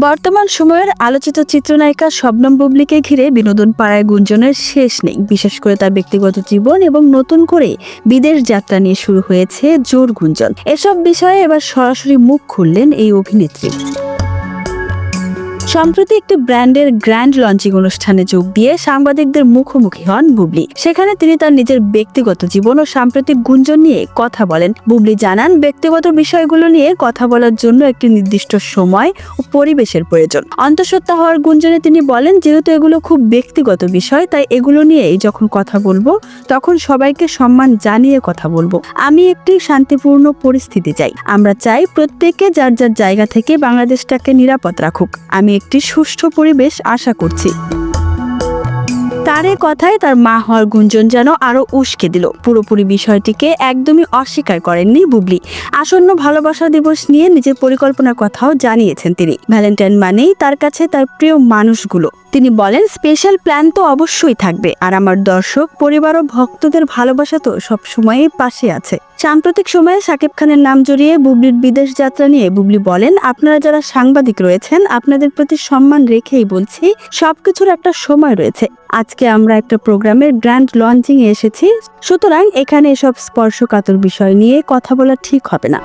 বর্তমান সময়ের আলোচিত চিত্রনায়িকা শবনম বুবলীকে ঘিরে বিনোদন পাড়ায় গুঞ্জনের শেষ নেই। বিশেষ করে তার ব্যক্তিগত জীবন এবং নতুন করে বিদেশ যাত্রা নিয়ে শুরু হয়েছে জোর গুঞ্জন। এসব বিষয়ে এবার সরাসরি মুখ খুললেন এই অভিনেত্রী। সম্প্রতি একটি ব্র্যান্ডের গ্র্যান্ড লঞ্চিং অনুষ্ঠানে যোগ দিয়ে সাংবাদিকদের মুখোমুখি হন বুবলী। সেখানে তিনি তার নিজের ব্যক্তিগত জীবন ও সাম্প্রতিক গুঞ্জন নিয়ে কথা বলেন। বুবলী জানান, ব্যক্তিগত বিষয়গুলো নিয়ে কথা বলার জন্য একটি নির্দিষ্ট সময় ও পরিবেশের প্রয়োজন। অন্তঃসত্ত্বা হওয়ার গুঞ্জনে তিনি বলেন, যেহেতু এগুলো খুব ব্যক্তিগত বিষয়, তাই এগুলো নিয়েই যখন কথা বলবো তখন সবাইকে সম্মান জানিয়ে কথা বলবো। আমি একটি শান্তিপূর্ণ পরিস্থিতি চাই। আমরা চাই প্রত্যেকে যার যার জায়গা থেকে বাংলাদেশটাকে নিরাপদ রাখুক। আমি একটি সুষ্ঠু পরিবেশ আশা করছি। তার এ কথায় তার মা হওয়ার গুঞ্জন যেন আরো উস্কে দিল। পুরোপুরি বিষয়টিকে একদমই অস্বীকার করেননি বুবলী। আসন্ন ভালোবাসা দিবস নিয়ে নিজের পরিকল্পনার কথাও জানিয়েছেন তিনি। ভ্যালেন্টাইন মানেই তার কাছে তার প্রিয় মানুষগুলো। তিনি বলেন, স্পেশাল প্ল্যান তো অবশ্যই থাকবে, আর আমার দর্শক, পরিবার ও ভক্তদের ভালোবাসা তো সবসময়ই পাশে আছে। সাম্প্রতিক সময়ে শাকিব খানের নাম জড়িয়ে বুবলীর বিদেশ যাত্রা নিয়ে বুবলী বলেন, আপনারা যারা সাংবাদিক রয়েছেন, আপনাদের প্রতি সম্মান রেখেই বলছি, সবকিছুর একটা সময় রয়েছে। আজকে আমরা একটা প্রোগ্রামের গ্র্যান্ড লঞ্চিং এ এসেছি, সুতরাং এখানে এসব স্পর্শকাতর বিষয় নিয়ে কথা বলা ঠিক হবে না।